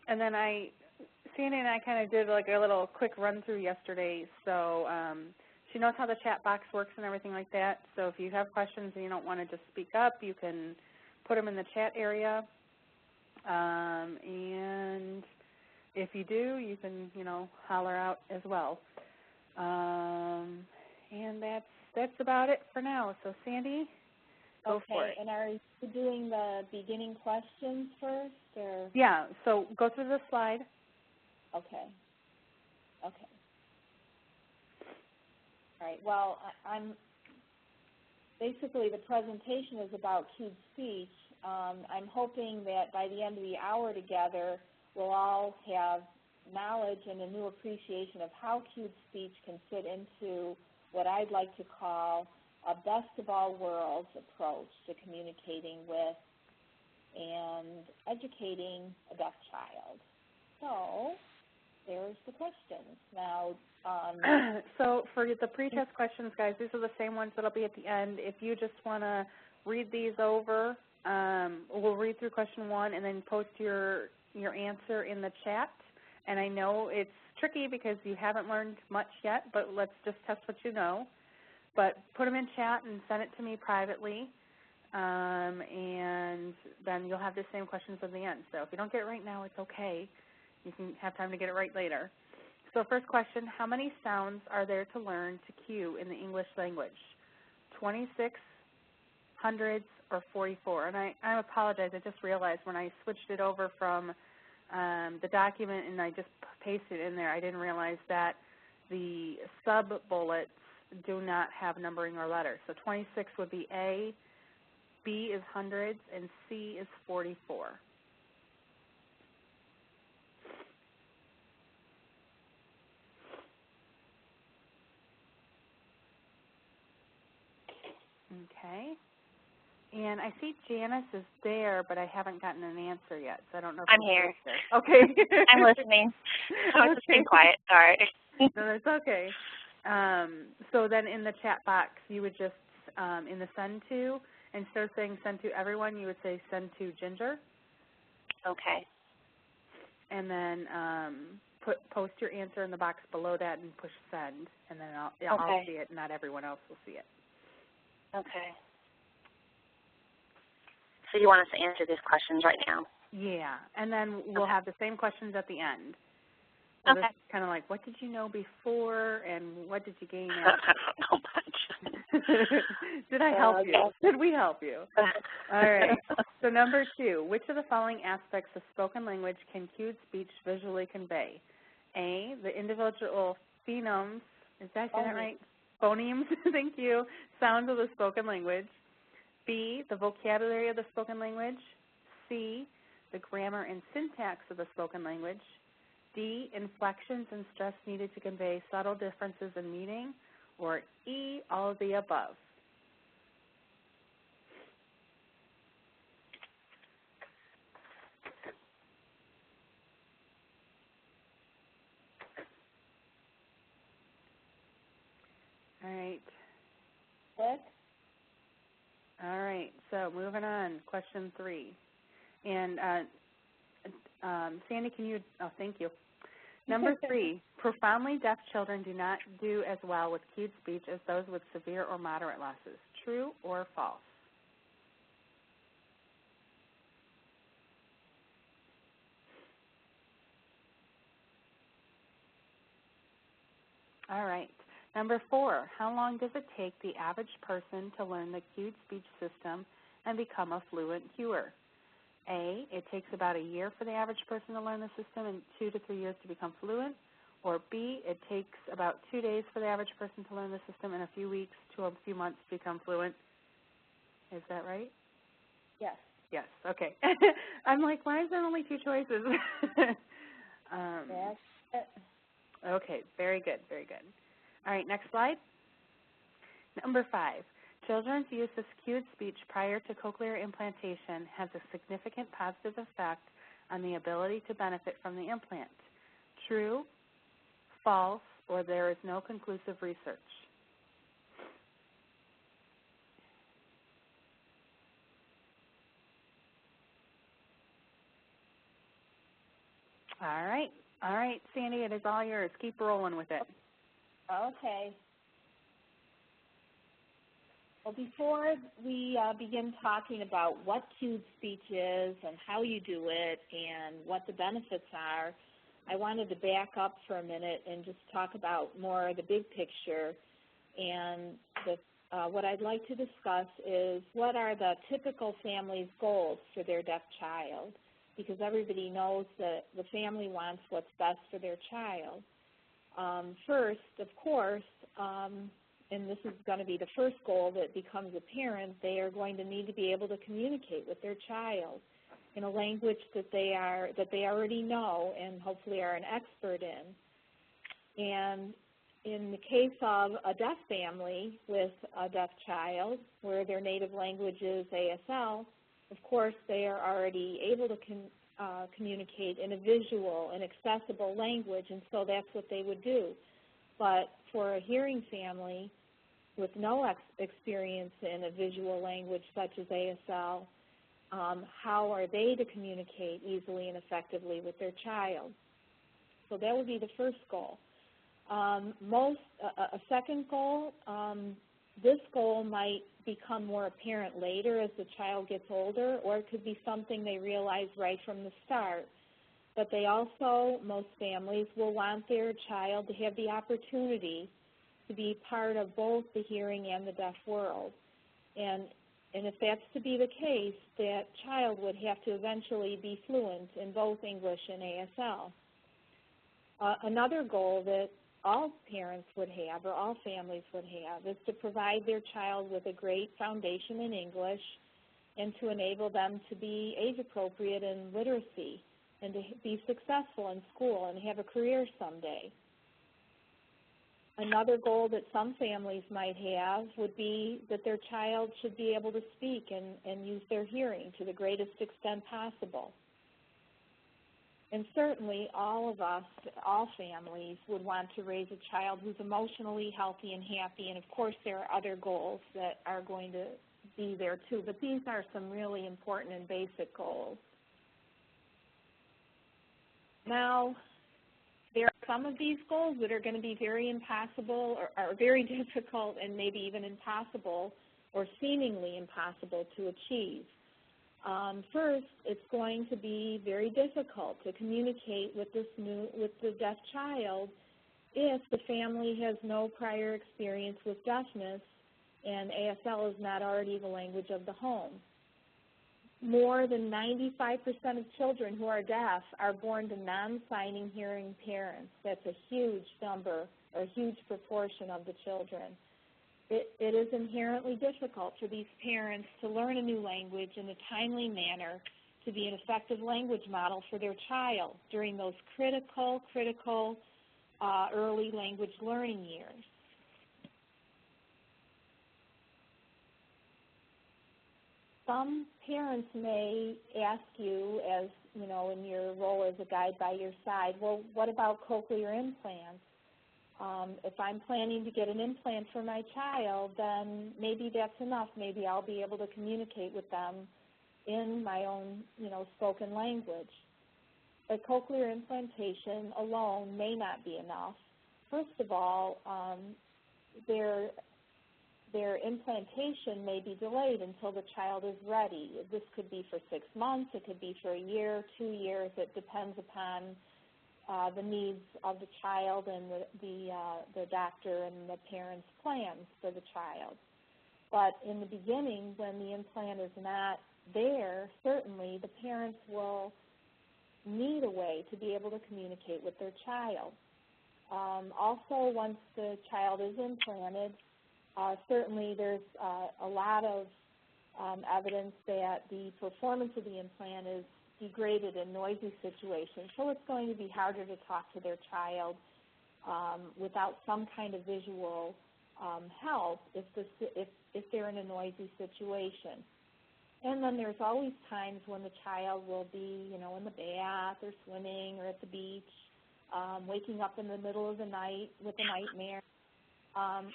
And then Sandy and I kind of did like a little quick run through yesterday, so she knows how the chat box works and everything like that. So if you have questions and you don't want to just speak up, you can put them in the chat area. And if you do, you can, holler out as well. And that's about it for now. So Sandy, go for it. And are you doing the beginning questions first, or? Yeah. So go through the slide. Okay. All right. Well, basically the presentation is about CUED speech. I'm hoping that by the end of the hour together, we'll all have knowledge and a new appreciation of how CUED speech can fit into what I'd like to call a best of all worlds approach to communicating with and educating a deaf child. So there's the questions. Now, so for the pre-test questions, guys, these are the same ones that'll be at the end. If you just want to read these over, we'll read through question 1 and then post your answer in the chat. And I know it's tricky because you haven't learned much yet, but let's just test what you know. But put them in chat and send it to me privately, and then you'll have the same questions at the end. So if you don't get it right now, it's okay. You can have time to get it right later. So first question, how many sounds are there to learn to cue in the English language? 26, hundreds, or 44? And I apologize. I just realized when I switched it over from the document and I just pasted it in there, I didn't realize that the sub-bullets do not have numbering or letters. So 26 would be A, B is hundreds, and C is 44. Okay. And I see Janice is there, but I haven't gotten an answer yet, so I don't know if I'm here. Okay. I'm listening. I was just being quiet. Sorry. No, that's okay. So then in the chat box, you would just, in the send to, instead of saying send to everyone, you would say send to Ginger. Okay. And then post your answer in the box below that and push send, and then I'll see it. Not everyone else will see it. Okay. So you want us to answer these questions right now? Yeah, and then we'll have the same questions at the end. So this is kind of like, what did you know before, and what did you gain after? I don't know much. Did I help you? Did we help you? All right. So number 2, which of the following aspects of spoken language can cued speech visually convey? A, the individual phonemes, is that right? Phonemes, thank you, sounds of the spoken language. B, the vocabulary of the spoken language. C, the grammar and syntax of the spoken language. D, inflections and stress needed to convey subtle differences in meaning. Or E, all of the above. All right. Click. All right, so moving on, question 3. And Sandy, can you, thank you. Number 3, profoundly deaf children do not do as well with cued speech as those with severe or moderate losses. True or false? All right. Number 4, how long does it take the average person to learn the cued speech system and become a fluent cuer? A, it takes about a year for the average person to learn the system and 2 to 3 years to become fluent. Or B, it takes about 2 days for the average person to learn the system and a few weeks to a few months to become fluent. Is that right? Yes. Yes, okay. I'm like, why is there only 2 choices? That's it. Okay, very good, very good. All right, next slide. Number 5, children's use of cued speech prior to cochlear implantation has a significant positive effect on the ability to benefit from the implant. True, false, or there is no conclusive research. All right, Sandy, it is all yours. Keep rolling with it. Okay. Well, before we begin talking about what cued speech is and how you do it and what the benefits are, I wanted to back up for a minute and just talk about more the big picture. And what I'd like to discuss is what are the typical family's goals for their deaf child, because everybody knows that the family wants what's best for their child. First, of course, and this is going to be the first goal that becomes apparent, they are going to need to be able to communicate with their child in a language that they already know and hopefully are an expert in. And in the case of a deaf family with a deaf child where their native language is ASL, of course they are already able to communicate in a visual and accessible language, and so that's what they would do. But for a hearing family with no experience in a visual language such as ASL, how are they to communicate easily and effectively with their child? So that would be the first goal. A second goal, this goal might become more apparent later as the child gets older, or it could be something they realize right from the start. But they also, most families, will want their child to have the opportunity to be part of both the hearing and the deaf world. And if that's to be the case, that child would have to eventually be fluent in both English and ASL. Another goal that all parents would have, or all families would have, is to provide their child with a great foundation in English and to enable them to be age-appropriate in literacy and to be successful in school and have a career someday. Another goal that some families might have would be that their child should be able to speak and use their hearing to the greatest extent possible. And certainly all of us, all families, would want to raise a child who's emotionally healthy and happy, and of course there are other goals that are going to be there too, but these are some really important and basic goals. Now, there are some of these goals that are going to be very impossible or very difficult and maybe even impossible or seemingly impossible to achieve. First, it's going to be very difficult to communicate with the deaf child if the family has no prior experience with deafness and ASL is not already the language of the home. More than 95% of children who are deaf are born to non-signing hearing parents. That's a huge number, or a huge proportion of the children. It is inherently difficult for these parents to learn a new language in a timely manner to be an effective language model for their child during those critical early language learning years. Some parents may ask you, as you know, in your role as a guide by your side, well, what about cochlear implants? If I'm planning to get an implant for my child, then maybe that's enough. Maybe I'll be able to communicate with them in my own, spoken language. But cochlear implantation alone may not be enough. First of all, their implantation may be delayed until the child is ready. This could be for 6 months. It could be for a year, 2 years. It depends upon the needs of the child and the doctor and the parents' plans for the child. But in the beginning, when the implant is not there, certainly the parents will need a way to be able to communicate with their child. Also, once the child is implanted, certainly there's a lot of evidence that the performance of the implant is degraded in noisy situations, so it's going to be harder to talk to their child without some kind of visual help if they're in a noisy situation. And then there's always times when the child will be, in the bath or swimming or at the beach, waking up in the middle of the night with a nightmare,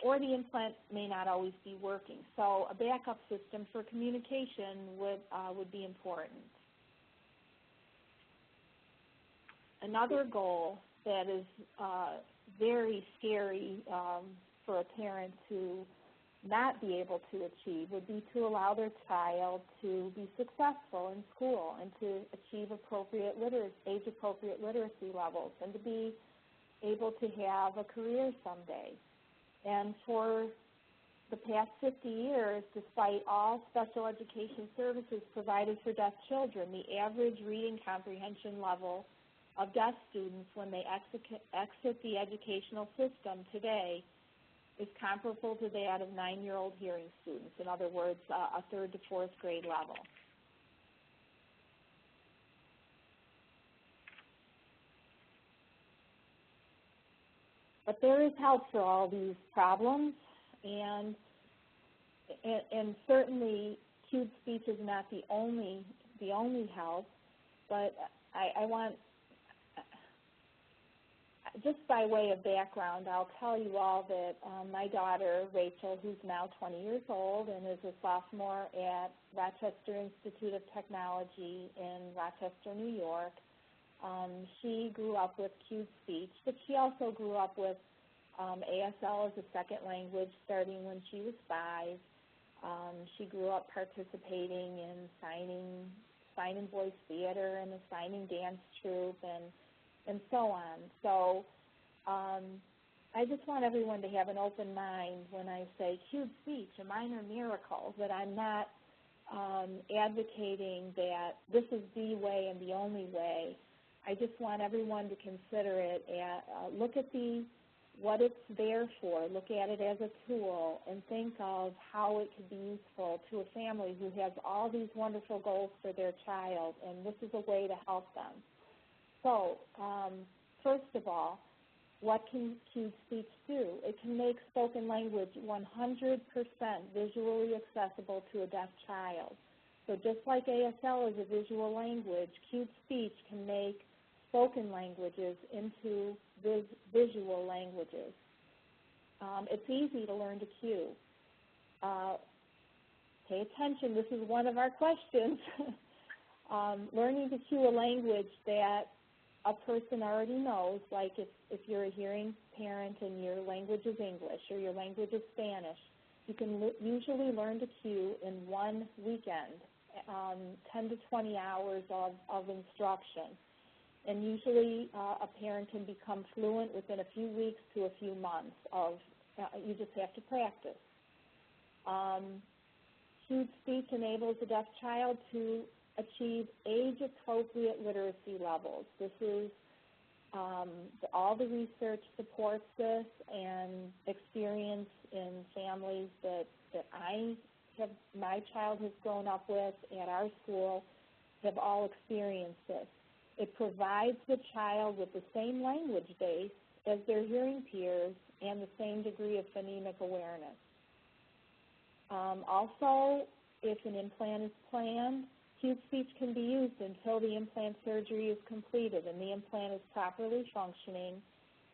or the implant may not always be working. So a backup system for communication would be important. another goal that is very scary for a parent to not be able to achieve would be to allow their child to be successful in school and to achieve age-appropriate literacy levels and to be able to have a career someday. And for the past 50 years, despite all special education services provided for deaf children, the average reading comprehension level of deaf students when they exit the educational system today is comparable to that of 9-year-old hearing students. In other words, a 3rd to 4th grade level. But there is help for all these problems, and certainly CUED speech is not the only help. But I want, just by way of background, I'll tell you all that my daughter, Rachel, who's now 20 years old and is a sophomore at Rochester Institute of Technology in Rochester, New York, she grew up with CUED speech, but she also grew up with ASL as a second language starting when she was 5. She grew up participating in sign and voice theater and a signing dance troupe and so on. So I just want everyone to have an open mind when I say CUED speech, a minor miracle, that I'm not advocating that this is the way and the only way. I just want everyone to consider it, look at what it's there for, look at it as a tool, and think of how it could be useful to a family who has all these wonderful goals for their child, and this is a way to help them. So, first of all, what can CUED speech do? It can make spoken language 100% visually accessible to a deaf child. So just like ASL is a visual language, CUED speech can make spoken languages into visual languages. It's easy to learn to cue. Pay attention, this is one of our questions. Learning to cue a language that a person already knows, like if you're a hearing parent and your language is English or your language is Spanish, you can usually learn to cue in one weekend, 10 to 20 hours of instruction. And usually a parent can become fluent within a few weeks to a few months you just have to practice. CUED speech enables a deaf child to achieve age-appropriate literacy levels. This is, all the research supports this, and experience in families that my child has grown up with at our school have all experienced this. It provides the child with the same language base as their hearing peers and the same degree of phonemic awareness. Also, if an implant is planned, CUED speech can be used until the implant surgery is completed and the implant is properly functioning,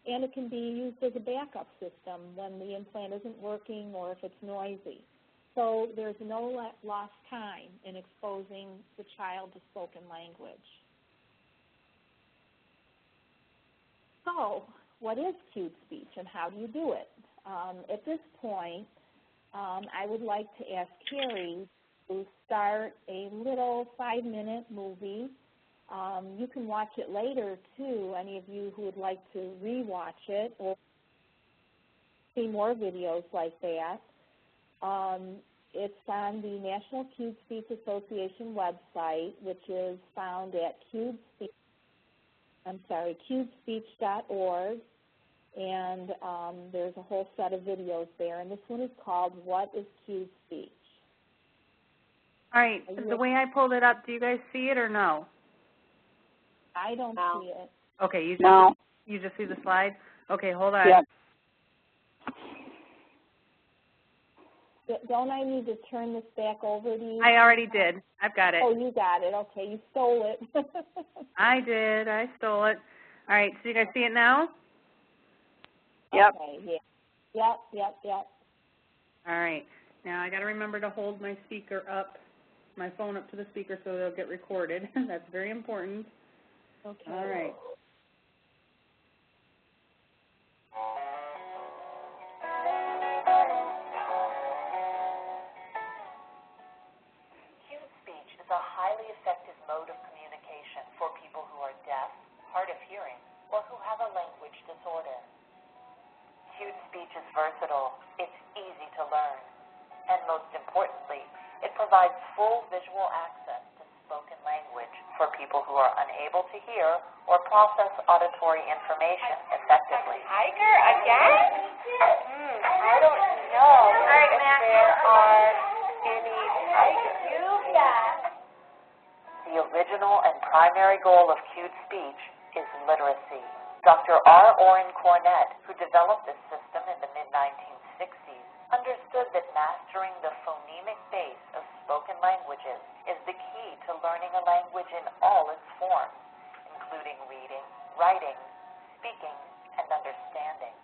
and it can be used as a backup system when the implant isn't working or if it's noisy. So there's no lost time in exposing the child to spoken language. So what is CUED speech and how do you do it? At this point, I would like to ask Carrie to start a little 5-minute movie. You can watch it later, too, any of you who would like to re-watch it or see more videos like that. It's on the National CUED Speech Association website, which is found at CUEDspeech.org, and there's a whole set of videos there, and this one is called What is CUED Speech? All right, the way I pulled it up, do you guys see it or no? I don't see it. Okay, you just see the slide? Okay, hold on. Yep. Don't I need to turn this back over to you? I already did. I've got it. Oh, you got it. Okay, you stole it. I did. I stole it. All right, so you guys see it now? Yep. Okay, yeah. Yep. All right. Now I got to remember to hold my speaker up, my phone up to the speaker so it'll get recorded. That's very important. Okay. All right. mode of communication for people who are deaf, hard of hearing, or who have a language disorder. Cued speech is versatile, it's easy to learn, and most importantly, it provides full visual access to spoken language for people who are unable to hear or process auditory information effectively. Tiger again? I don't know if there are any tigers. The original and primary goal of cued speech is literacy. Dr. R. Orrin Cornett, who developed this system in the mid-1960s, understood that mastering the phonemic base of spoken languages is the key to learning a language in all its forms, including reading, writing, speaking, and understanding.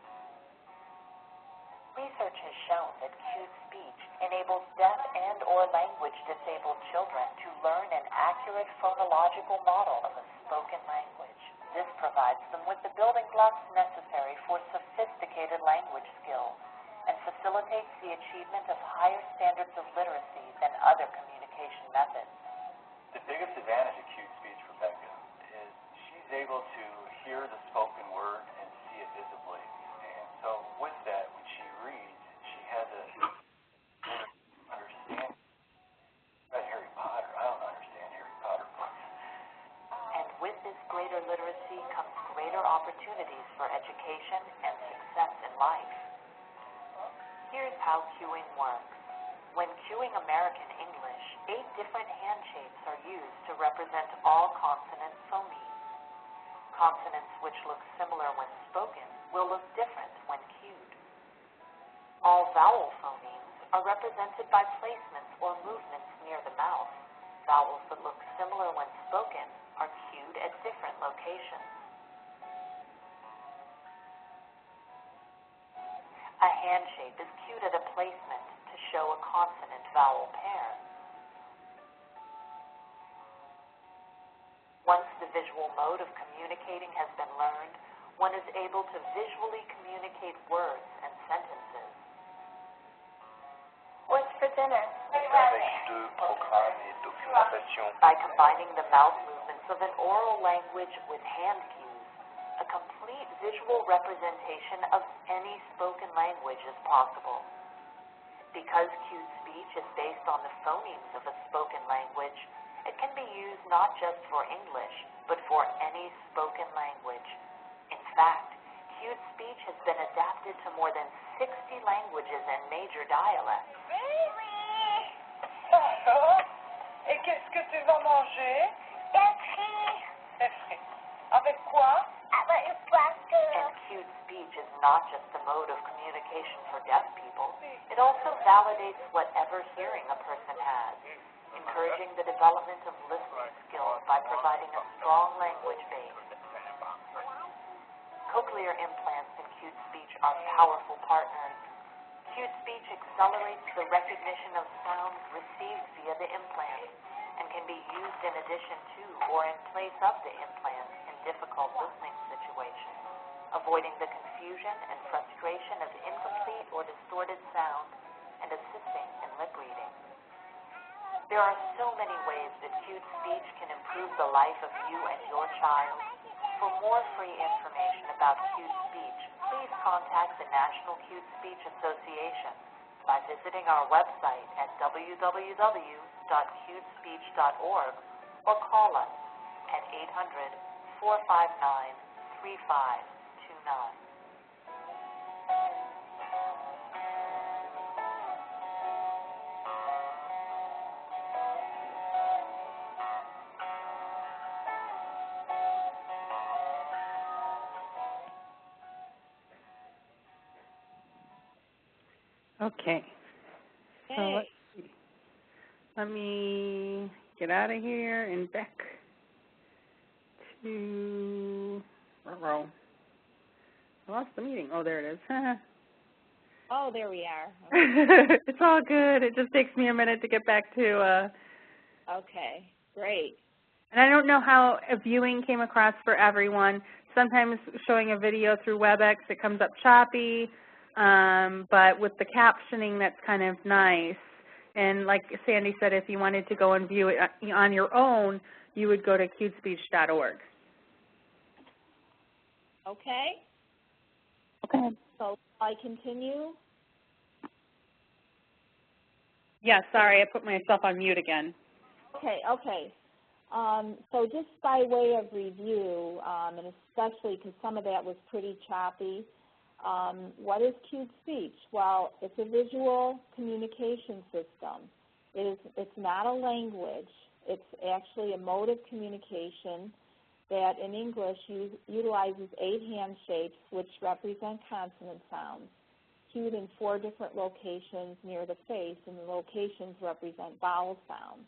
Research has shown that cued speech enables deaf and/or language-disabled children to learn an accurate phonological model of a spoken language. This provides them with the building blocks necessary for sophisticated language skills and facilitates the achievement of higher standards of literacy than other communication methods. The biggest advantage of cued speech for Becca is she's able to hear the spoken word and see it visibly. And so with that, when she reads, she has a understanding. Harry Potter, I don't understand Harry Potter books. And with this greater literacy comes greater opportunities for education and success in life. Here's how cueing works. When cueing American English, 8 different hand shapes are used to represent all consonant phonemes. Consonants which look similar when spoken will look different when cued. All vowel phonemes are represented by placements or movements near the mouth. Vowels that look similar when spoken are cued at different locations. A hand shape is cued at a placement to show a consonant-vowel pair. Once the visual mode of communicating has been learned, one is able to visually communicate words and sentences. What's for dinner? By combining the mouth movements of an oral language with hand cues, a complete visual representation of any spoken language is possible. Because cued speech is based on the phonemes of a spoken language, it can be used not just for English, but for any spoken language. In fact, cued speech has been adapted to more than 60 languages and major dialects. Et qu'est-ce que tu vas manger? Des frites. Avec quoi? And cued speech is not just a mode of communication for deaf people. It also validates whatever hearing a person has, encouraging the development of listening skills by providing a strong language base. Cochlear implants in cued speech are powerful partners. Cued speech accelerates the recognition of sounds received via the implant and can be used in addition to or in place of the implant in difficult listening situations, avoiding the confusion and frustration of incomplete or distorted sound and assisting in lip reading. There are so many ways that cued speech can improve the life of you and your child. For more free information about cued speech, please contact the National Cued Speech Association by visiting our website at www.cuedspeech.org or call us at 800-459-3529. Okay. So let's see. Let me get out of here and back to I lost the meeting. Oh, there it is. Oh, there we are. Okay. It's all good. It just takes me a minute to get back to Okay, great. And I don't know how a viewing came across for everyone. Sometimes showing a video through WebEx, it comes up choppy. But with the captioning, that's kind of nice. And like Sandy said, if you wanted to go and view it on your own, you would go to cuedspeech.org. Okay? Okay. So I continue? Yeah, sorry, I put myself on mute again. Okay. So just by way of review, and especially because some of that was pretty choppy, what is cued speech? Well, it's a visual communication system. It's not a language. It's actually a mode of communication that in English utilizes 8 hand shapes which represent consonant sounds, cued in 4 different locations near the face, and the locations represent vowel sounds.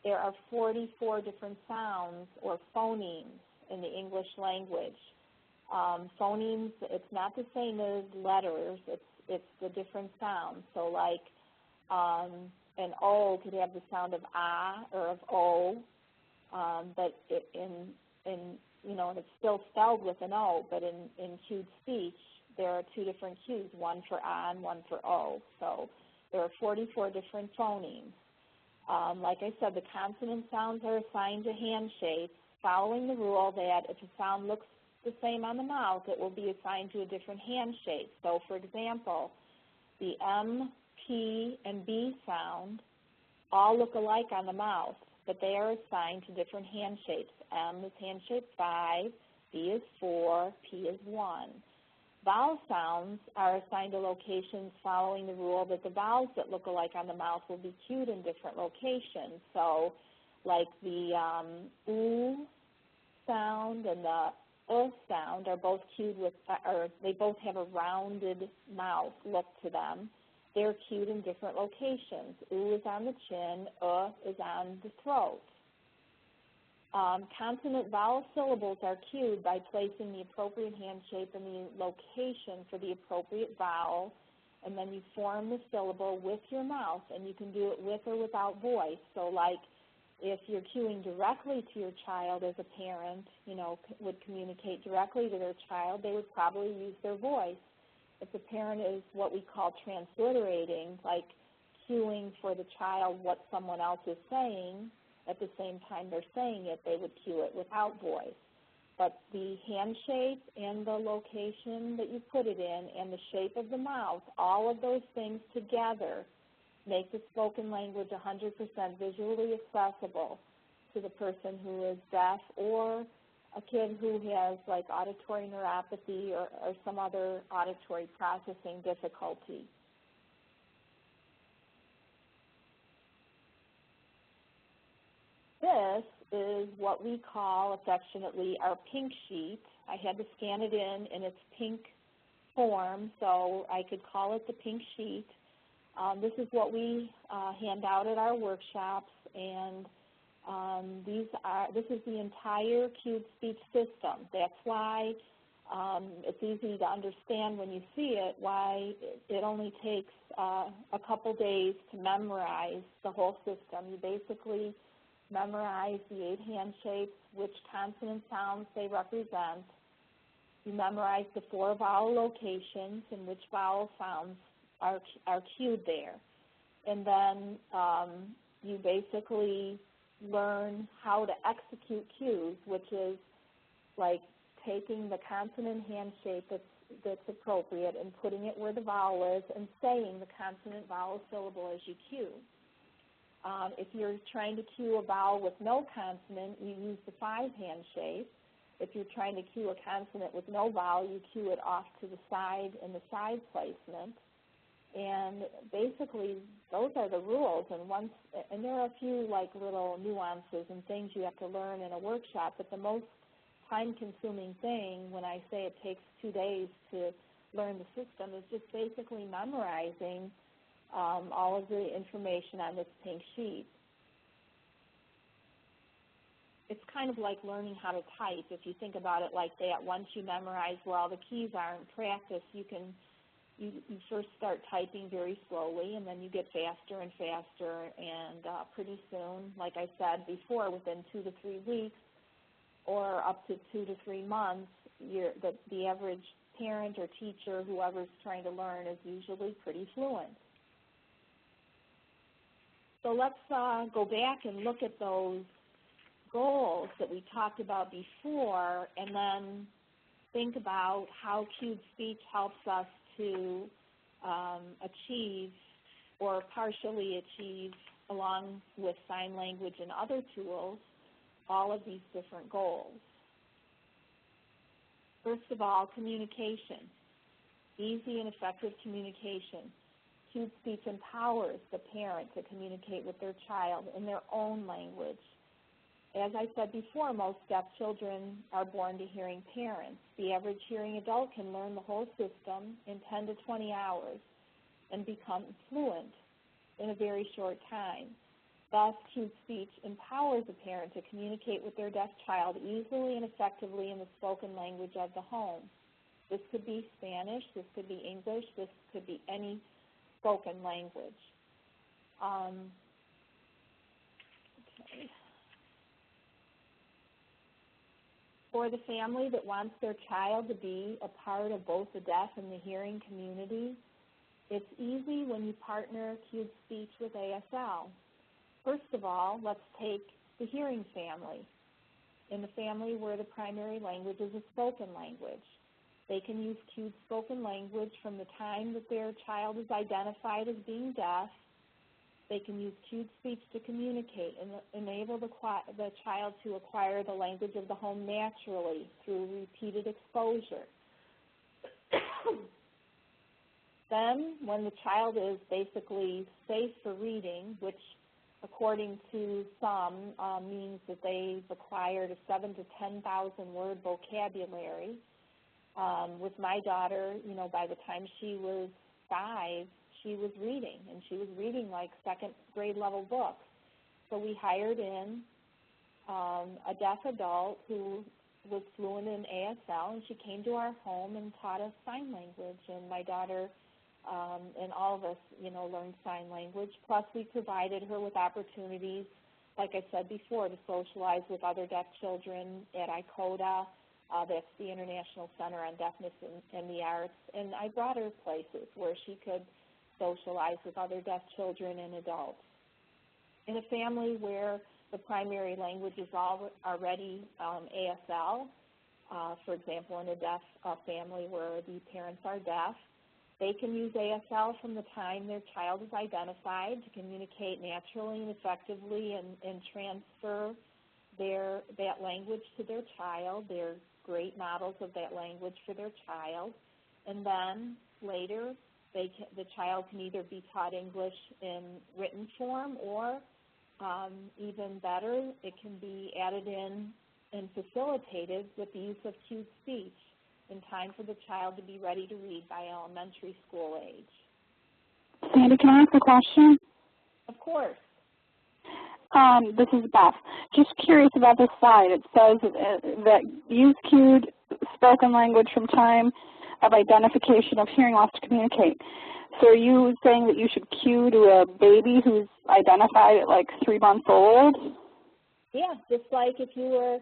There are 44 different sounds or phonemes in the English language. Phonemes, it's not the same as letters, it's the different sounds. So like an O could have the sound of ah or of O, but and it's still spelled with an O, but in cued speech, there are 2 different cues, one for ah and one for O. So there are 44 different phonemes. Like I said, the consonant sounds are assigned to hand shapes, following the rule that if a sound looks the same on the mouth, it will be assigned to a different hand shape. So, for example, the M, P, and B sound all look alike on the mouth, but they are assigned to different hand shapes. M is hand shape 5, B is 4, P is 1. Vowel sounds are assigned to locations following the rule that the vowels that look alike on the mouth will be cued in different locations. So, like the oo sound and the sound are both cued with, or they both have a rounded mouth look to them. They're cued in different locations. Oo is on the chin, is on the throat. Consonant vowel syllables are cued by placing the appropriate hand shape in the location for the appropriate vowel, and then you form the syllable with your mouth, and you can do it with or without voice. So like if you're cueing directly to your child as a parent, would communicate directly to their child, they would probably use their voice. If the parent is what we call transliterating, like cueing for the child what someone else is saying, at the same time they're saying it, they would cue it without voice. But the hand shape and the location that you put it in and the shape of the mouth, all of those things together make the spoken language 100% visually accessible to the person who is deaf or a kid who has like auditory neuropathy or some other auditory processing difficulty. This is what we call affectionately our pink sheet. I had to scan it in its pink form, so I could call it the pink sheet. This is what we hand out at our workshops, and this is the entire cued speech system. That's why it's easy to understand when you see it why it only takes a couple days to memorize the whole system. You basically memorize the 8 hand shapes, which consonant sounds they represent. You memorize the 4 vowel locations and which vowel sounds are cued there. And then you basically learn how to execute cues, which is like taking the consonant hand shape that's appropriate and putting it where the vowel is and saying the consonant vowel syllable as you cue. If you're trying to cue a vowel with no consonant, you use the 5 hand shape. If you're trying to cue a consonant with no vowel, you cue it off to the side in the side placement. And basically, those are the rules. And there are a few like little nuances and things you have to learn in a workshop. But the most time-consuming thing, when I say it takes 2 days to learn the system, is just basically memorizing all of the information on this pink sheet. It's kind of like learning how to type. If you think about it like that, once you memorize where all the keys are in practice, you first start typing very slowly, and then you get faster and faster, and pretty soon, like I said before, within 2 to 3 weeks or up to 2 to 3 months, the average parent or teacher, whoever's trying to learn, is usually pretty fluent. So let's go back and look at those goals that we talked about before and then think about how cued speech helps us to achieve or partially achieve, along with sign language and other tools, all of these different goals. First of all, communication. Easy and effective communication. Cued speech empowers the parent to communicate with their child in their own language. As I said before, most deaf children are born to hearing parents. The average hearing adult can learn the whole system in 10 to 20 hours and become fluent in a very short time. Thus, cued speech empowers a parent to communicate with their deaf child easily and effectively in the spoken language of the home. This could be Spanish, this could be English, this could be any spoken language. For the family that wants their child to be a part of both the deaf and the hearing community, it's easy when you partner cued speech with ASL. First of all, let's take the hearing family. In the family where the primary language is a spoken language, they can use cued spoken language from the time that their child is identified as being deaf. They can use cued speech to communicate and enable the child to acquire the language of the home naturally through repeated exposure. Then, when the child is basically safe for reading, which according to some means that they've acquired a 7,000 to 10,000 word vocabulary. With my daughter, by the time she was 5, she was reading, and she was reading like second grade level books. So we hired in a deaf adult who was fluent in ASL, and she came to our home and taught us sign language, and my daughter and all of us, learned sign language. Plus, we provided her with opportunities, like I said before, to socialize with other deaf children at ICODA. That's the International Center on Deafness and the Arts. And I brought her places where she could socialize with other deaf children and adults. In a family where the primary language is already ASL, for example, in a deaf family where the parents are deaf, they can use ASL from the time their child is identified to communicate naturally and effectively and transfer that language to their child. They're great models of that language for their child. And then later, the child can either be taught English in written form or, even better, it can be added in and facilitated with the use of cued speech in time for the child to be ready to read by elementary school age. Sandy, can I ask a question? Of course. This is Beth. Just curious about this slide. It says that use cued spoken language from time of identification of hearing loss to communicate. So are you saying that you should cue to a baby who's identified at like 3 months old? Yeah, just like if your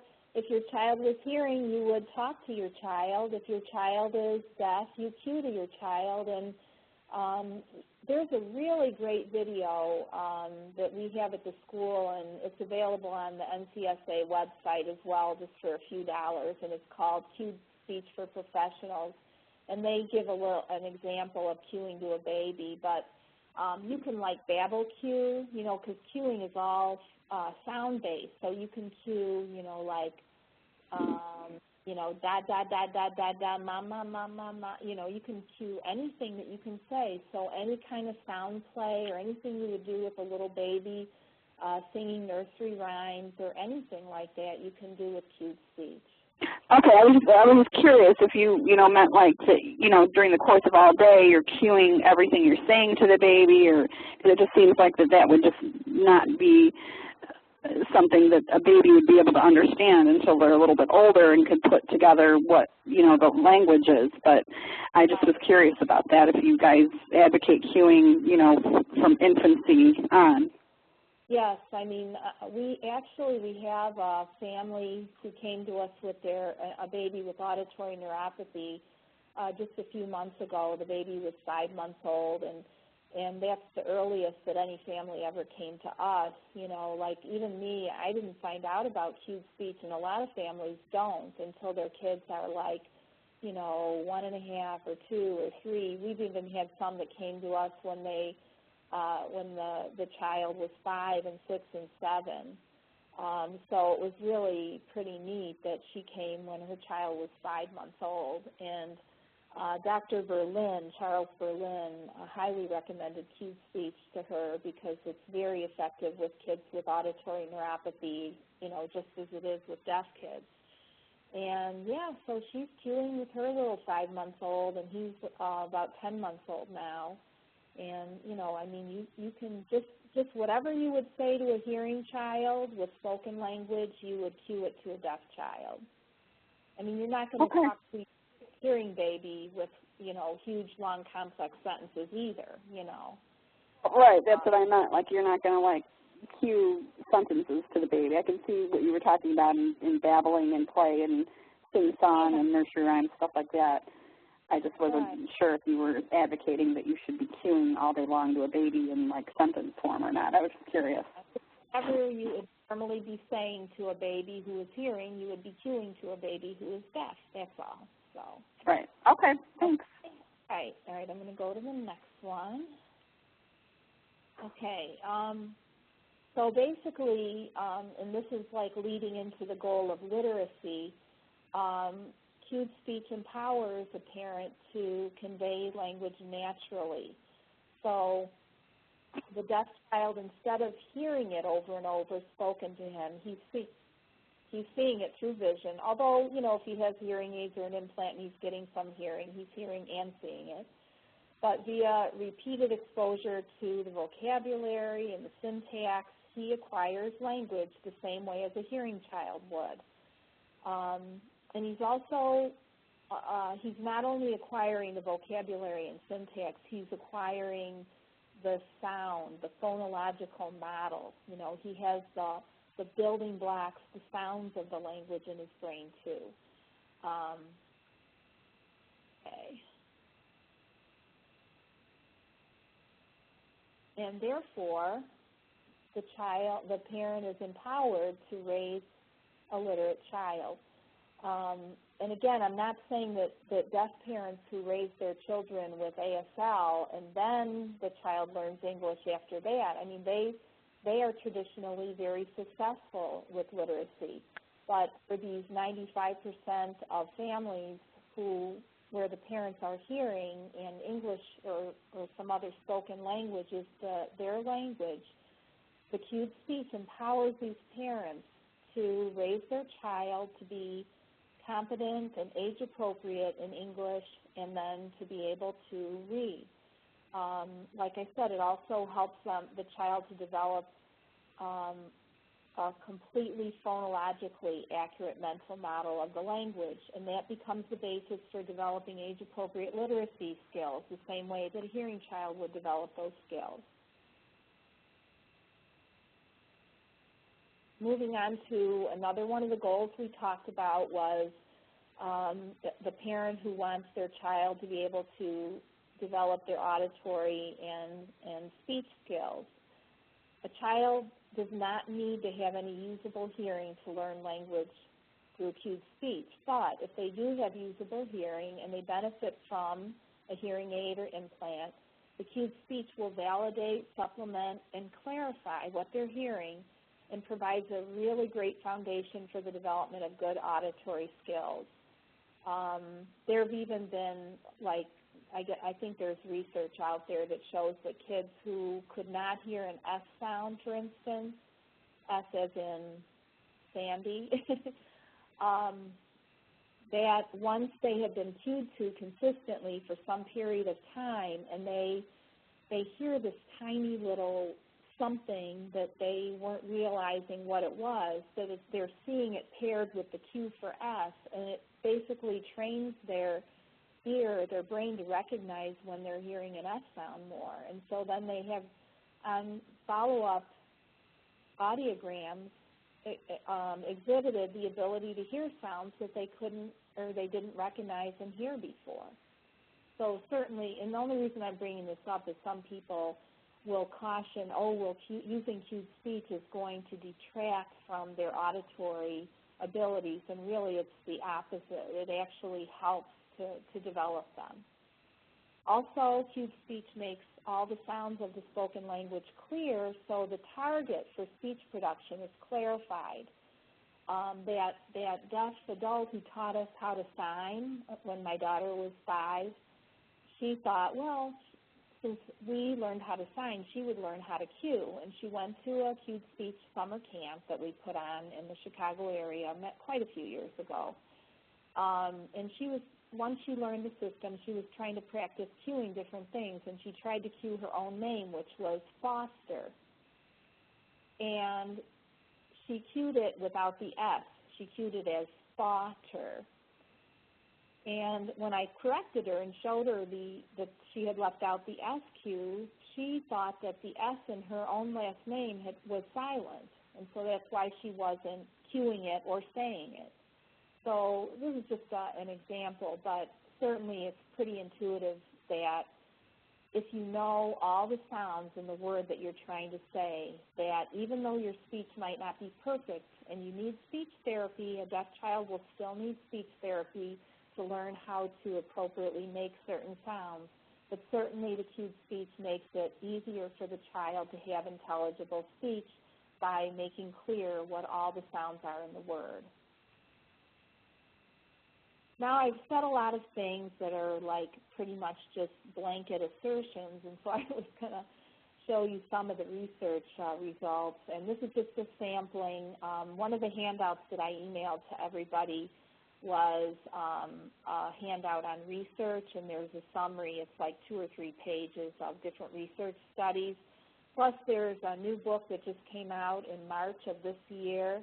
child was hearing, you would talk to your child. If your child is deaf, you cue to your child. And there's a really great video that we have at the school, and it's available on the NCSA website as well, just for a few dollars, and it's called Cued Speech for Professionals. And they give an example of cueing to a baby, but you can like babble cue, because cueing is all sound-based. So you can cue, like, da, da, da, da, da, da, ma, ma, ma, ma, ma. You can cue anything that you can say. So any kind of sound play or anything you would do with a little baby, singing nursery rhymes or anything like that, you can do with cued speech. Okay, I was just curious if you meant like that, during the course of all day you're cueing everything you're saying to the baby, or cause it just seems like that would just not be something that a baby would be able to understand until they're a little bit older and could put together what, the language is. But I just was curious about that, if you guys advocate cueing, from infancy on. Yes, I mean, we have a family who came to us with a baby with auditory neuropathy just a few months ago. The baby was 5 months old, And that's the earliest that any family ever came to us. You know, like even me, I didn't find out about cued speech, and a lot of families don't until their kids are like, you know, 1.5 or 2 or 3. We've even had some that came to us when they, when the child was 5 and 6 and 7. So it was really pretty neat that she came when her child was 5 months old. And Dr. Berlin, Charles Berlin, highly recommended cued speech to her because it's very effective with kids with auditory neuropathy, you know, just as it is with deaf kids. And, yeah, so she's cueing with her little 5 months old, and he's about 10 months old now. And, you know, I mean, you can just whatever you would say to a hearing child with spoken language, you would cue it to a deaf child. I mean, you're not going to talk to a hearing baby with, you know, huge, long, complex sentences either, you know. Right, that's what I meant. Like, you're not going to, like, cue sentences to the baby. I can see what you were talking about in babbling and play and sing-song and nursery rhymes, stuff like that. I just wasn't sure if you were advocating that you should be cueing all day long to a baby in, like, sentence form or not. I was just curious. Whatever you would normally be saying to a baby who is hearing, you would be cueing to a baby who is deaf. That's all. So. Right. Okay. Thanks. All right. I'm going to go to the next one. Okay. So basically, and this is like leading into the goal of literacy, cued speech empowers a parent to convey language naturally. So the deaf child, instead of hearing it over and over spoken to him, he's seeing it through vision. Although, you know, if he has hearing aids or an implant and he's getting some hearing, he's hearing and seeing it. But via repeated exposure to the vocabulary and the syntax, he acquires language the same way as a hearing child would. And he's also, he's not only acquiring the vocabulary and syntax, he's acquiring the sound, the phonological model. You know, he has the building blocks, the sounds of the language in his brain too. Okay. And therefore, the parent is empowered to raise a literate child. And again, I'm not saying that deaf parents who raise their children with ASL and then the child learns English after that, I mean, they are traditionally very successful with literacy. But for these 95% of families where the parents are hearing and English or some other spoken language is their language, the cued speech empowers these parents to raise their child to be competent and age-appropriate in English and then to be able to read. Like I said, it also helps the child to develop a completely phonologically accurate mental model of the language, and that becomes the basis for developing age-appropriate literacy skills, the same way that a hearing child would develop those skills. Moving on to another one of the goals we talked about was the parent who wants their child to be able to develop their auditory and speech skills. A child does not need to have any usable hearing to learn language through cued speech, but if they do have usable hearing and they benefit from a hearing aid or implant, the cued speech will validate, supplement, and clarify what they're hearing and provides a really great foundation for the development of good auditory skills. There have even been, like, I think there's research out there that shows that kids who could not hear an S sound, for instance, S as in Sandy, that once they have been cued to consistently for some period of time and they hear this tiny little something that they weren't realizing what it was, that they're seeing it paired with the cue for S, and it basically trains their brain to recognize when they're hearing an S sound more. And so then they have on follow-up audiograms exhibited the ability to hear sounds that they couldn't or they didn't recognize and hear before. So certainly, and the only reason I'm bringing this up is some people will caution, oh, well, using cued speech is going to detract from their auditory abilities, and really it's the opposite. It actually helps to develop them. Also, cued speech makes all the sounds of the spoken language clear, so the target for speech production is clarified. That deaf adult who taught us how to sign when my daughter was 5, she thought, well, since we learned how to sign, she would learn how to cue. And she went to a cued speech summer camp that we put on in the Chicago area quite a few years ago. And once she learned the system, she was trying to practice cueing different things, and she tried to cue her own name, which was Foster. And she cued it without the S. She cued it as Spotter. And when I corrected her and showed her that she had left out the S cue, she thought that the S in her own last name was silent, and so that's why she wasn't cueing it or saying it. So this is just an example, but certainly it's pretty intuitive that if you know all the sounds in the word that you're trying to say, that even though your speech might not be perfect and you need speech therapy, a deaf child will still need speech therapy to learn how to appropriately make certain sounds. But certainly the cued speech makes it easier for the child to have intelligible speech by making clear what all the sounds are in the word. Now, I've said a lot of things that are like pretty much just blanket assertions, and so I was going to show you some of the research results. And this is just a sampling. One of the handouts that I emailed to everybody was a handout on research, and there's a summary. It's like 2 or 3 pages of different research studies. Plus, there's a new book that just came out in March of this year.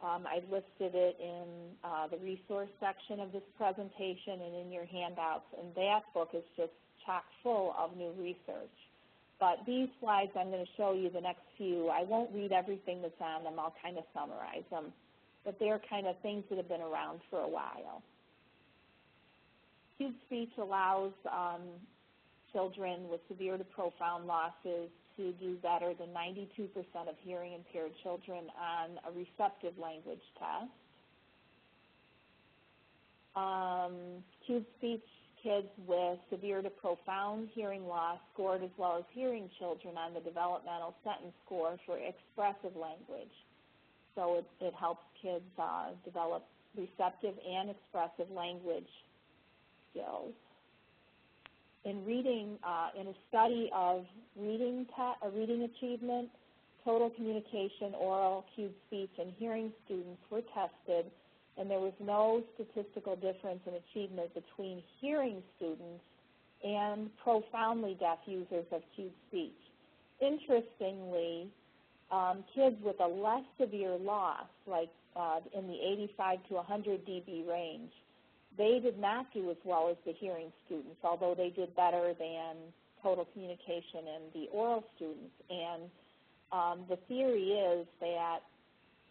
I listed it in the resource section of this presentation and in your handouts, and that book is just chock full of new research. But these slides, I'm going to show you the next few. I won't read everything that's on them. I'll kind of summarize them. But they're kind of things that have been around for a while. Cued speech allows children with severe to profound losses to do better than 92% of hearing-impaired children on a receptive language test. Cued speech kids with severe to profound hearing loss scored as well as hearing children on the developmental sentence score for expressive language. So it helps kids develop receptive and expressive language skills. In reading, in a study of reading achievement, total communication, oral, cued speech, and hearing students were tested, and there was no statistical difference in achievement between hearing students and profoundly deaf users of cued speech. Interestingly, kids with a less severe loss, like in the 85 to 100 dB range, they did not do as well as the hearing students, although they did better than total communication and the oral students. And the theory is that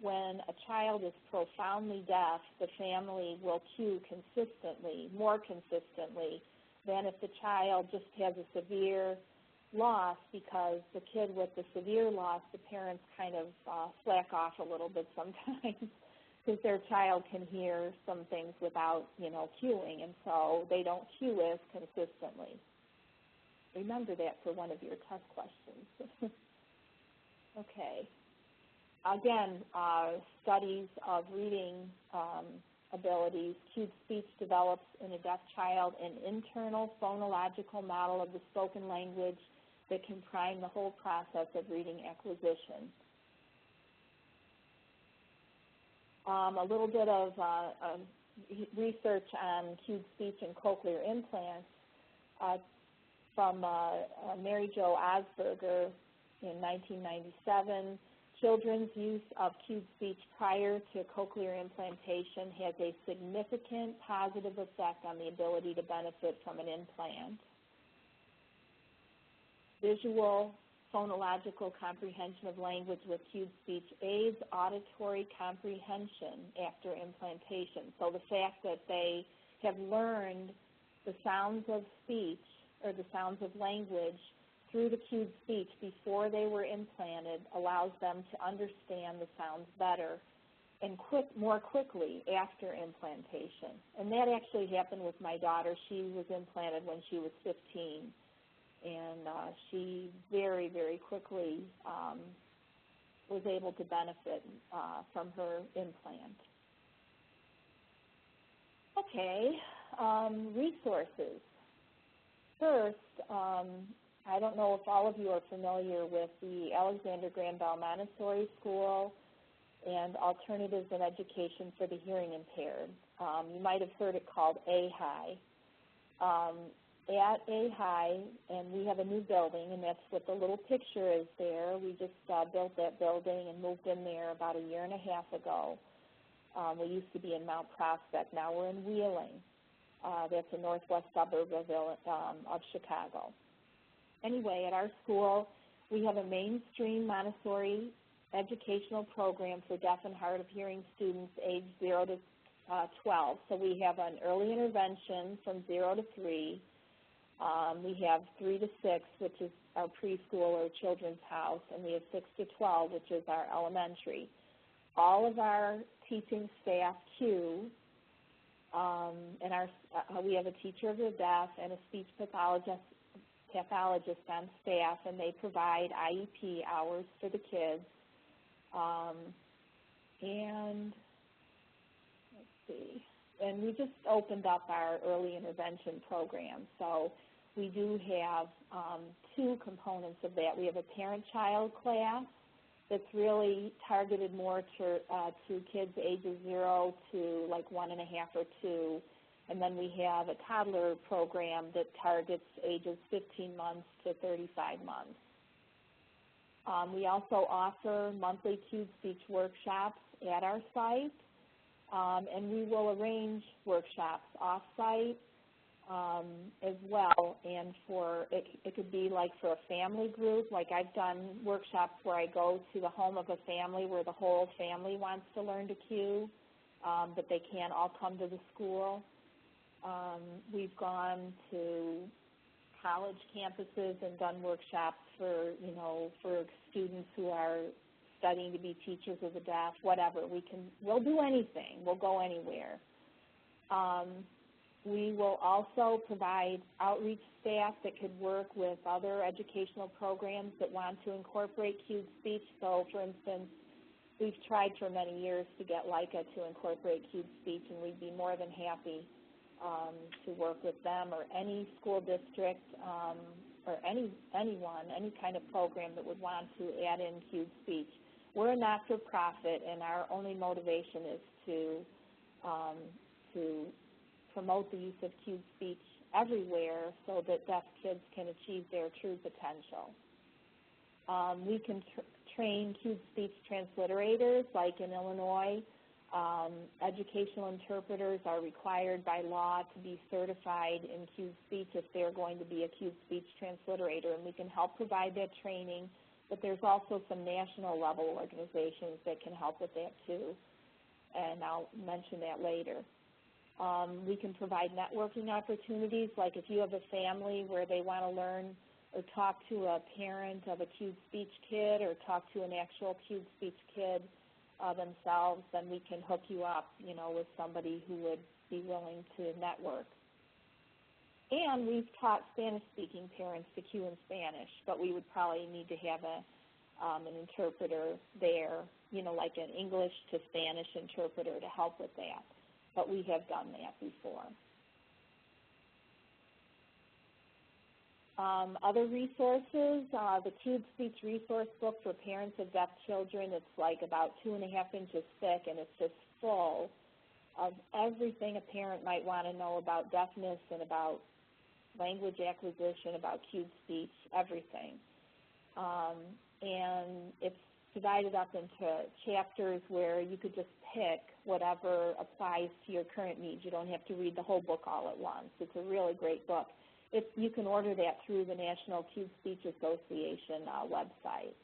when a child is profoundly deaf, the family will cue consistently, more consistently, than if the child just has a severe loss, because the kid with the severe loss, the parents kind of slack off a little bit sometimes because their child can hear some things without, cueing, and so they don't cue as consistently. Remember that for one of your test questions. Okay. Again, studies of reading abilities. Cued speech develops in a deaf child an internal phonological model of the spoken language that can prime the whole process of reading acquisition. A little bit of research on cued speech and cochlear implants from Mary Jo Osberger in 1997. Children's use of cued speech prior to cochlear implantation has a significant positive effect on the ability to benefit from an implant. Visual phonological comprehension of language with cued speech aids auditory comprehension after implantation. So the fact that they have learned the sounds of speech or the sounds of language through the cued speech before they were implanted allows them to understand the sounds better and more quickly after implantation. And that actually happened with my daughter. She was implanted when she was 15, and she very, very quickly was able to benefit from her implant. Okay, resources. First, I don't know if all of you are familiar with the Alexander Graham Bell Montessori School and Alternatives in Education for the Hearing Impaired. You might have heard it called AHI. At AHI, and we have a new building, and that's what the little picture is there. We just built that building and moved in there about a year and a half ago. We used to be in Mount Prospect. Now we're in Wheeling. That's a northwest suburb of Chicago. Anyway, at our school, we have a mainstream Montessori educational program for deaf and hard of hearing students aged 0 to 12. So we have an early intervention from 0 to 3. We have 3 to 6, which is our preschool or children's house, and we have 6 to 12, which is our elementary. All of our teaching staff cue, and we have a teacher of the deaf and a speech pathologist on staff, and they provide IEP hours for the kids. And let's see, and we just opened up our early intervention program. So we do have 2 components of that. We have a parent-child class that's really targeted more to kids ages 0 to like 1.5 or 2. And then we have a toddler program that targets ages 15 months to 35 months. We also offer monthly cued speech workshops at our site, and we will arrange workshops off-site as well. And for it could be like for a family group. Like I've done workshops where I go to the home of a family where the whole family wants to learn to cue, but they can't all come to the school. We've gone to college campuses and done workshops for students who are studying to be teachers of the deaf, whatever. We'll do anything. We'll go anywhere. We will also provide outreach staff that could work with other educational programs that want to incorporate cued speech. So, for instance, we've tried for many years to get LICA to incorporate cued speech, and we'd be more than happy to work with them or any school district or anyone, any kind of program that would want to add in cued speech. We're a not-for-profit, and our only motivation is to promote the use of cued speech everywhere so that deaf kids can achieve their true potential. We can train cued speech transliterators, like in Illinois. Educational interpreters are required by law to be certified in cued speech if they're going to be a cued speech transliterator, and we can help provide that training, but there's also some national level organizations that can help with that too, and I'll mention that later. We can provide networking opportunities, like if you have a family where they want to learn or talk to a parent of a cued speech kid or talk to an actual cued speech kid themselves, then we can hook you up, with somebody who would be willing to network. And we've taught Spanish-speaking parents to cue in Spanish, but we would probably need to have an interpreter there, like an English to Spanish interpreter to help with that. But we have done that before. Other resources, the Cued Speech Resource Book for Parents of Deaf Children. It's like about 2.5 inches thick, and it's just full of everything a parent might want to know about deafness and about language acquisition, about cued speech, everything. And it's divided up into chapters where you could just pick whatever applies to your current needs. You don't have to read the whole book all at once. It's a really great book. You can order that through the National Cued Speech Association website.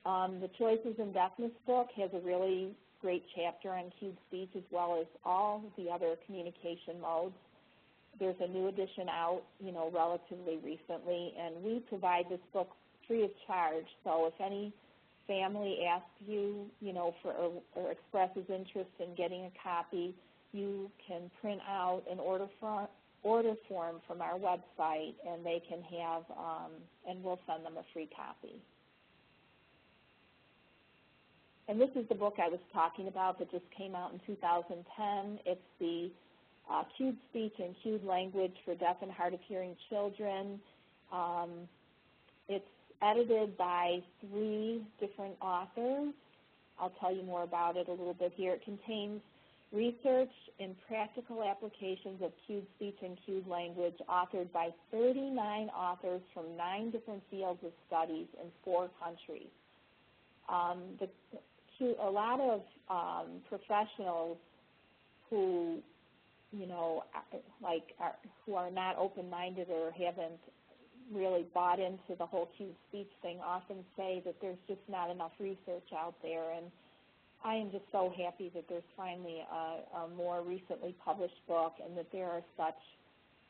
The Choices in Deafness book has a really great chapter on cued speech as well as all the other communication modes. there's a new edition out, relatively recently, and we provide this book free of charge. So if any family asks you, or expresses interest in getting a copy, you can print out an order form from our website, and they can have, and we'll send them a free copy. And this is the book I was talking about that just came out in 2010. It's the CUED Speech and CUED Language for Deaf and Hard of Hearing Children. It's edited by 3 different authors. I'll tell you more about it a little bit here. It contains research and practical applications of CUED Speech and CUED Language authored by 39 authors from 9 different fields of studies in 4 countries. A lot of professionals who, who are not open-minded or haven't really bought into the whole CUED speech thing often say that there's just not enough research out there, and I am just so happy that there's finally a more recently published book, and that there are such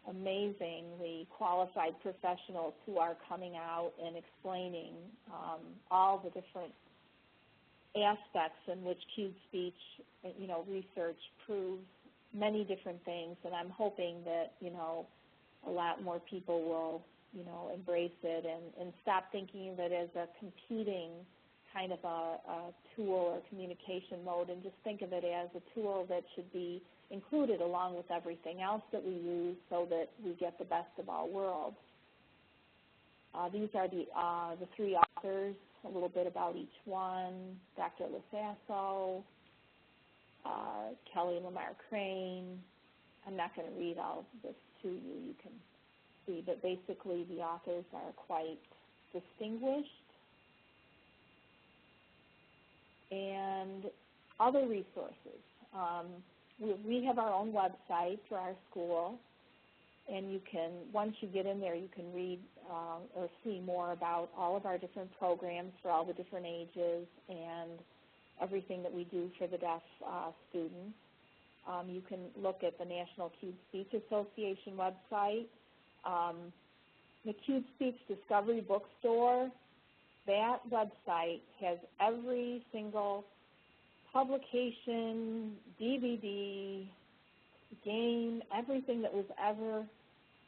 amazingly qualified professionals who are coming out and explaining all the different aspects in which CUED speech, research proves many different things, and I'm hoping that, a lot more people will, embrace it and stop thinking of it as a competing kind of a tool or communication mode, and just think of it as a tool that should be included along with everything else that we use so that we get the best of all worlds. These are the 3 authors, a little bit about each one: Dr. Lasasso, Kelly Lamar Crane. I'm not going to read all of this to you. You can see, but basically the authors are quite distinguished. And other resources. We have our own website for our school, and you can, once you get in there, you can read or see more about all of our different programs for all the different ages and everything that we do for the deaf students. You can look at the National CUED Speech Association website. The CUED Speech Discovery Bookstore, that website has every single publication, DVD, game, everything that was ever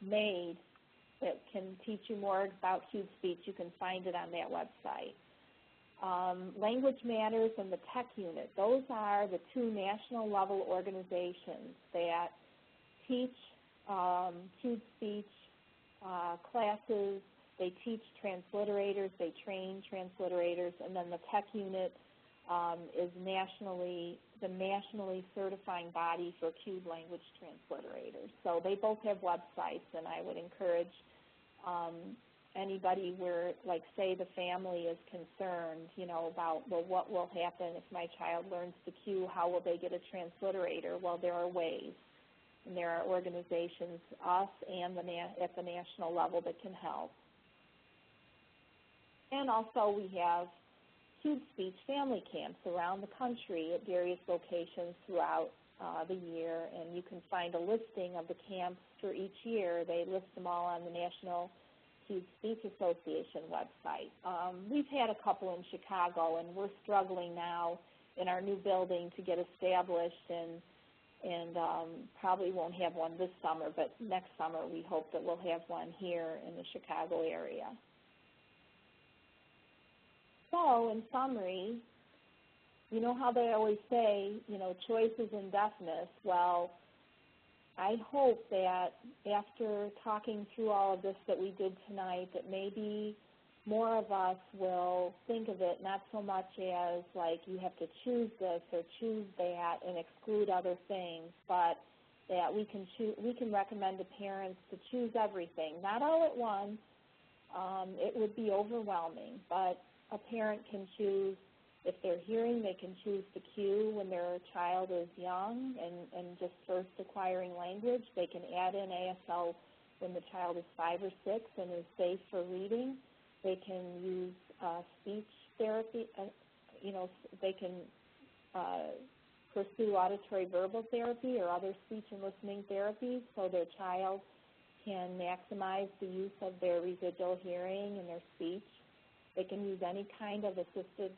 made that can teach you more about CUED speech. You can find it on that website. Language Matters and the Tech Unit, those are the 2 national level organizations that teach CUED speech classes. They teach transliterators, they train transliterators, and then the Tech Unit is the nationally certifying body for CUED language transliterators. So they both have websites, and I would encourage anybody where, like, say the family is concerned, about, well, what will happen if my child learns the cue? How will they get a transliterator? Well, there are ways, and there are organizations, us and at the national level, that can help. And also we have CUED speech family camps around the country at various locations throughout the year, and you can find a listing of the camps for each year. They list them all on the National CUED Speech Association website. We've had a couple in Chicago, and we're struggling now in our new building to get established, and probably won't have one this summer, but next summer we hope that we'll have one here in the Chicago area. So, in summary, you know how they always say, choices in deafness. Well, I hope that after talking through all of this that we did tonight, that maybe more of us will think of it not so much as like you have to choose this or choose that and exclude other things, but that we can recommend to parents to choose everything, not all at once. It would be overwhelming, but a parent can choose. If they're hearing, they can choose the cue when their child is young and just first acquiring language. They can add in ASL when the child is 5 or 6 and is safe for reading. They can use speech therapy. They can pursue auditory verbal therapy or other speech and listening therapies so their child can maximize the use of their residual hearing and their speech. They can use any kind of assisted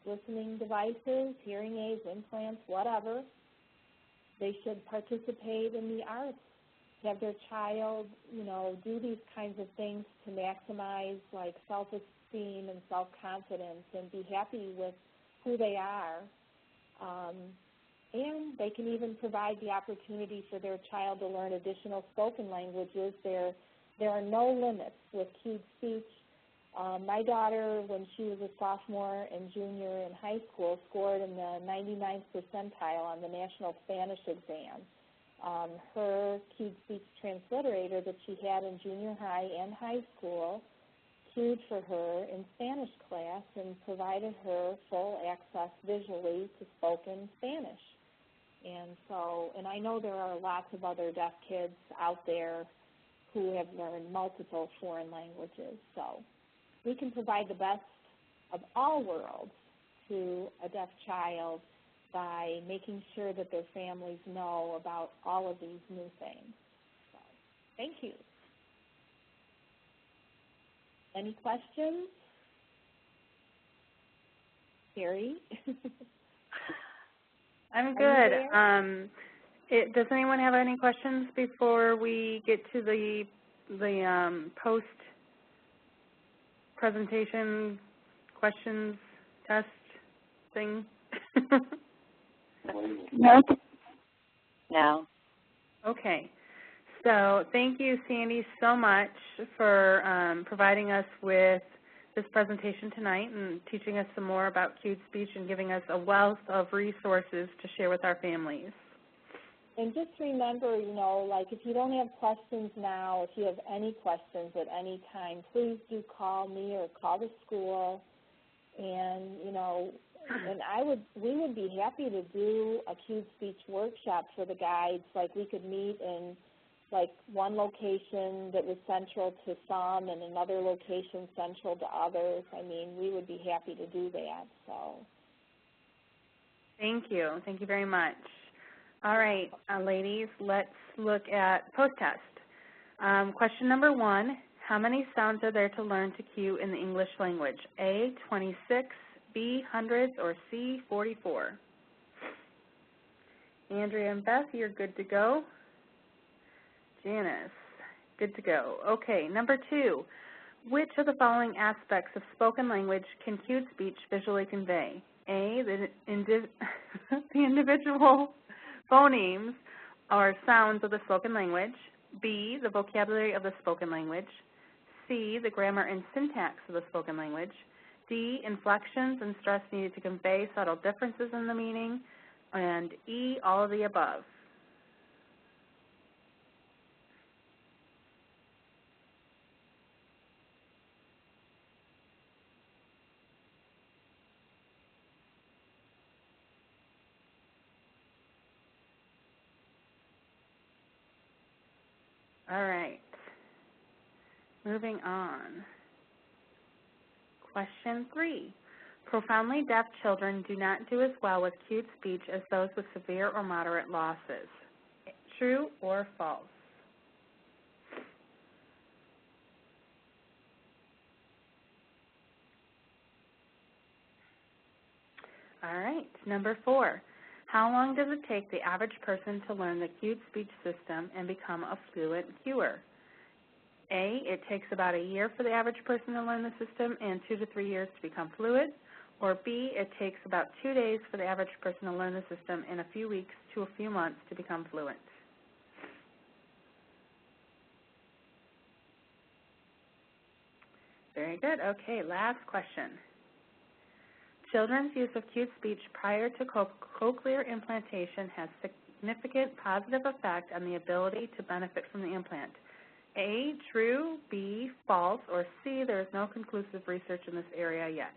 listening devices, hearing aids, implants, whatever. They should participate in the arts, have their child, do these kinds of things to maximize like self-esteem and self-confidence and be happy with who they are. And they can even provide the opportunity for their child to learn additional spoken languages. There are no limits with CUED speech. My daughter, when she was a sophomore and junior in high school, scored in the 99th percentile on the National Spanish exam. Her CUED speech transliterator that she had in junior high and high school cued for her in Spanish class and provided her full access visually to spoken Spanish. And I know there are lots of other deaf kids out there who have learned multiple foreign languages. So we can provide the best of all worlds to a deaf child by making sure that their families know about all of these new things. So, thank you. Any questions? Carrie? I'm good. Does anyone have any questions before we get to the post presentation questions test thing? No. No. Okay. So thank you, Sandy, so much for providing us with this presentation tonight and teaching us some more about CUED speech and giving us a wealth of resources to share with our families. And just remember, like if you don't have questions now, if you have any questions at any time, please do call me or call the school. And, and we would be happy to do a CUED speech workshop for the guides. Like we could meet in like one location that was central to some and another location central to others. I mean, we would be happy to do that. So. Thank you. Thank you very much. All right, ladies, let's look at post-test. Question number 1, how many sounds are there to learn to cue in the English language? A, 26, B, hundreds, or C, 44? Andrea and Beth, you're good to go. Janice, good to go. Okay, number 2, which of the following aspects of spoken language can CUED speech visually convey? A, the individual phonemes or sounds of the spoken language. B, the vocabulary of the spoken language. C, the grammar and syntax of the spoken language. D, inflections and stress needed to convey subtle differences in the meaning. And E, all of the above. All right, moving on. Question 3. Profoundly deaf children do not do as well with CUED speech as those with severe or moderate losses. True or false? All right, number 4. How long does it take the average person to learn the CUED speech system and become a fluent cuer? A, it takes about a year for the average person to learn the system and 2 to 3 years to become fluent. Or B, it takes about 2 days for the average person to learn the system and a few weeks to a few months to become fluent. Very good. Okay, last question. Children's use of CUED speech prior to cochlear implantation has significant positive effect on the ability to benefit from the implant. A, true, B, false, or C, there is no conclusive research in this area yet.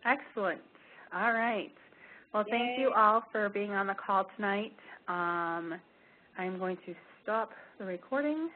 Excellent. All right. Well, thank you all for being on the call tonight. I'm going to stop the recording.